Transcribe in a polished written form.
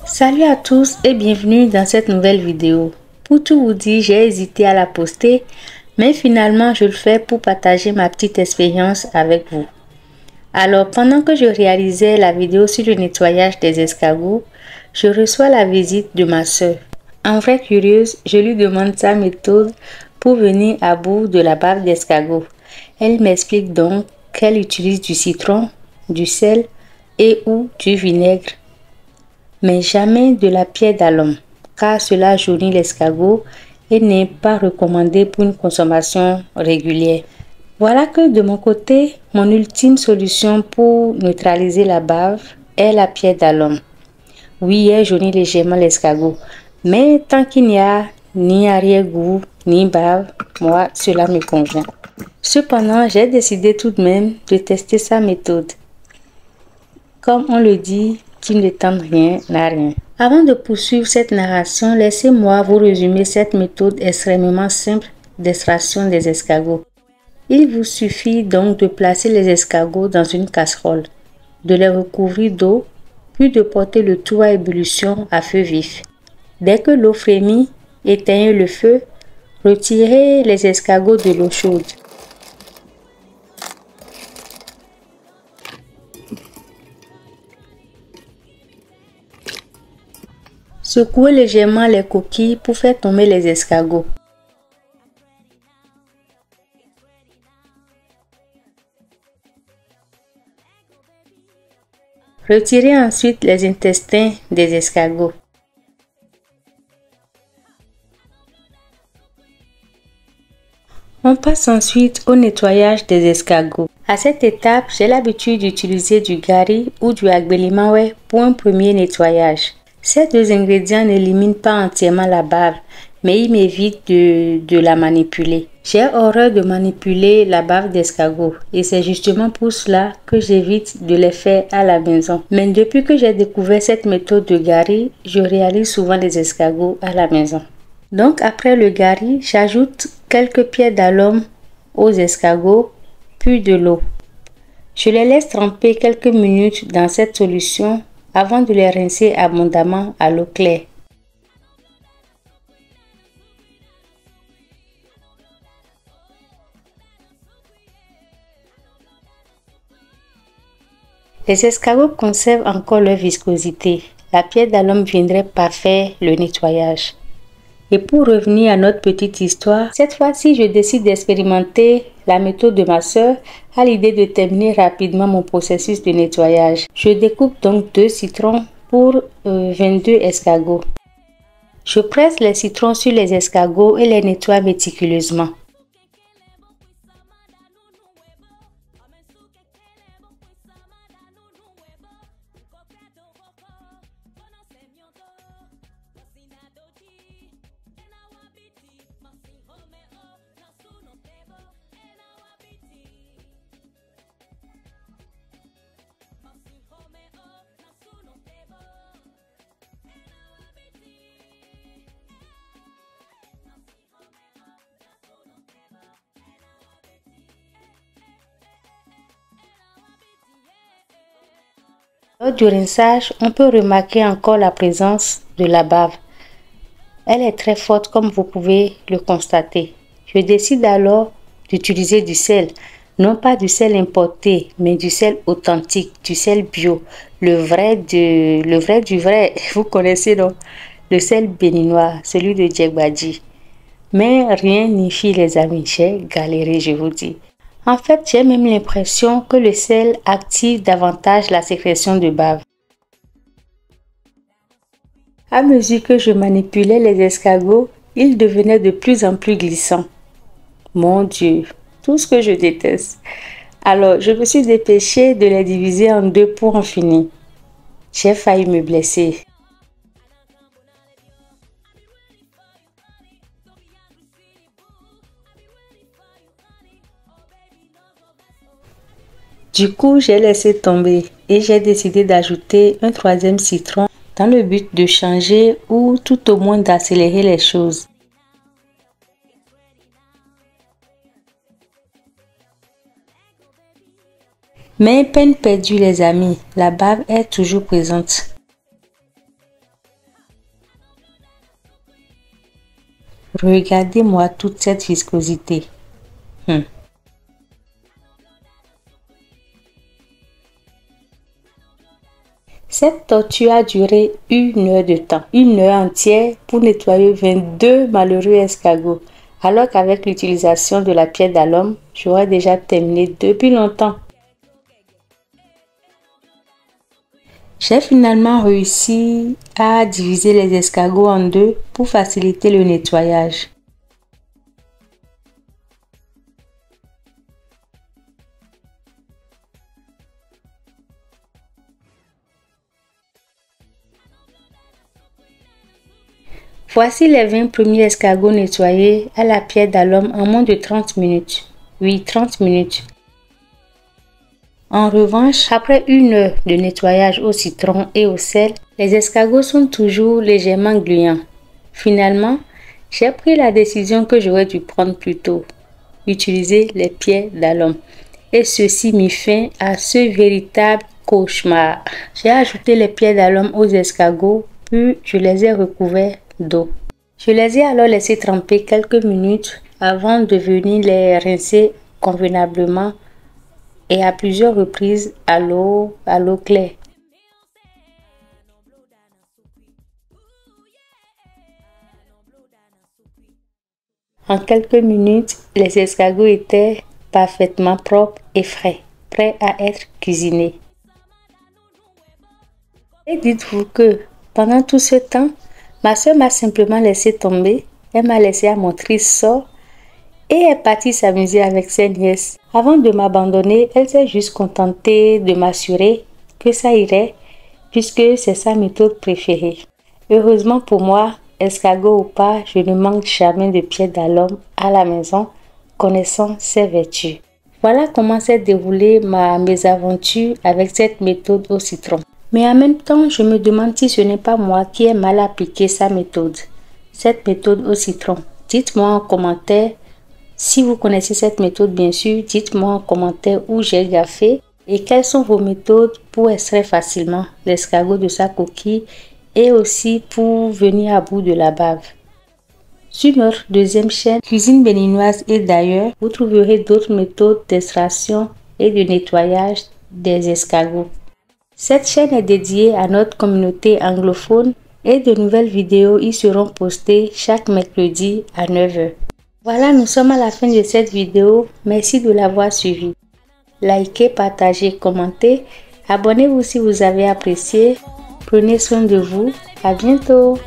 Salut à tous et bienvenue dans cette nouvelle vidéo. Pour tout vous dire, j'ai hésité à la poster, mais finalement je le fais pour partager ma petite expérience avec vous. Alors pendant que je réalisais la vidéo sur le nettoyage des escargots, je reçois la visite de ma soeur. En vraie curieuse, je lui demande sa méthode pour venir à bout de la bave d'escargot. Elle m'explique donc qu'elle utilise du citron, du sel et ou du vinaigre, mais jamais de la pierre d'alum, car cela jaunit l'escargot et n'est pas recommandé pour une consommation régulière. Voilà que de mon côté, mon ultime solution pour neutraliser la bave est la pierre d'alum. Oui, elle jaunit légèrement l'escargot, mais tant qu'il n'y a ni arrière-goût ni bave, moi cela me convient. Cependant, j'ai décidé tout de même de tester sa méthode. Comme on le dit, qui ne tente rien n'a rien. Avant de poursuivre cette narration, laissez-moi vous résumer cette méthode extrêmement simple d'extraction des escargots. Il vous suffit donc de placer les escargots dans une casserole, de les recouvrir d'eau, puis de porter le tout à ébullition à feu vif. Dès que l'eau frémit, éteignez le feu, retirez les escargots de l'eau chaude. Secouez légèrement les coquilles pour faire tomber les escargots. Retirez ensuite les intestins des escargots. On passe ensuite au nettoyage des escargots. À cette étape, j'ai l'habitude d'utiliser du gari ou du agbelimawe pour un premier nettoyage. Ces deux ingrédients n'éliminent pas entièrement la bave, mais ils m'évitent de la manipuler. J'ai horreur de manipuler la bave d'escargot et c'est justement pour cela que j'évite de les faire à la maison. Mais depuis que j'ai découvert cette méthode de gari, je réalise souvent les escargots à la maison. Donc après le gari, j'ajoute quelques pierres d'alum aux escargots, puis de l'eau. Je les laisse tremper quelques minutes dans cette solution avant de les rincer abondamment à l'eau claire. Les escargots conservent encore leur viscosité. La pierre d'alum viendrait parfaire le nettoyage. Et pour revenir à notre petite histoire, cette fois-ci, je décide d'expérimenter la méthode de ma soeur à l'idée de terminer rapidement mon processus de nettoyage. Je découpe donc 2 citrons pour 22 escargots. Je presse les citrons sur les escargots et les nettoie méticuleusement. Lors du rinçage, on peut remarquer encore la présence de la bave. Elle est très forte comme vous pouvez le constater. Je décide alors d'utiliser du sel. Non pas du sel importé, mais du sel authentique, du sel bio. Le vrai du vrai. Vous connaissez donc le sel béninois, celui de Djegbadji. Mais rien n'y fit les amis, j'ai galéré, je vous dis. En fait, j'ai même l'impression que le sel active davantage la sécrétion de bave. À mesure que je manipulais les escargots, ils devenaient de plus en plus glissants. Mon Dieu, tout ce que je déteste. Alors, je me suis dépêchée de les diviser en 2 pour en finir. J'ai failli me blesser. Du coup, j'ai laissé tomber et j'ai décidé d'ajouter un 3e citron dans le but de changer ou tout au moins d'accélérer les choses. Mais peine perdue les amis, la bave est toujours présente. Regardez-moi toute cette viscosité. Cette torture a duré 1 heure de temps, 1 heure entière pour nettoyer 22 malheureux escargots. Alors qu'avec l'utilisation de la pierre d'alum, j'aurais déjà terminé depuis longtemps. J'ai finalement réussi à diviser les escargots en 2 pour faciliter le nettoyage. Voici les 20 premiers escargots nettoyés à la pierre d'alum en moins de 30 minutes. Oui, 30 minutes. En revanche, après 1 heure de nettoyage au citron et au sel, les escargots sont toujours légèrement gluants. Finalement, j'ai pris la décision que j'aurais dû prendre plus tôt. Utiliser les pierres d'alum. Et ceci mit fin à ce véritable cauchemar. J'ai ajouté les pierres d'alum aux escargots, puis je les ai recouverts d'eau. Je les ai alors laissés tremper quelques minutes avant de venir les rincer convenablement et à plusieurs reprises à l'eau claire. En quelques minutes, les escargots étaient parfaitement propres et frais, prêts à être cuisinés. Et dites-vous que pendant tout ce temps, ma soeur m'a simplement laissé tomber, elle m'a laissé à mon triste sort et est partie s'amuser avec ses nièces. Avant de m'abandonner, elle s'est juste contentée de m'assurer que ça irait puisque c'est sa méthode préférée. Heureusement pour moi, escargot ou pas, je ne manque jamais de pierres d'alum à la maison, connaissant ses vertus. Voilà comment s'est déroulée ma mésaventure avec cette méthode au citron. Mais en même temps, je me demande si ce n'est pas moi qui ai mal appliqué cette méthode au citron. Dites-moi en commentaire si vous connaissez cette méthode, bien sûr. Dites-moi en commentaire où j'ai gaffé et quelles sont vos méthodes pour extraire facilement l'escargot de sa coquille et aussi pour venir à bout de la bave. Sur notre deuxième chaîne, Cuisine béninoise et d'ailleurs, vous trouverez d'autres méthodes d'extraction et de nettoyage des escargots. Cette chaîne est dédiée à notre communauté anglophone et de nouvelles vidéos y seront postées chaque mercredi à 9 h. Voilà, nous sommes à la fin de cette vidéo. Merci de l'avoir suivi. Likez, partagez, commentez. Abonnez-vous si vous avez apprécié. Prenez soin de vous. À bientôt.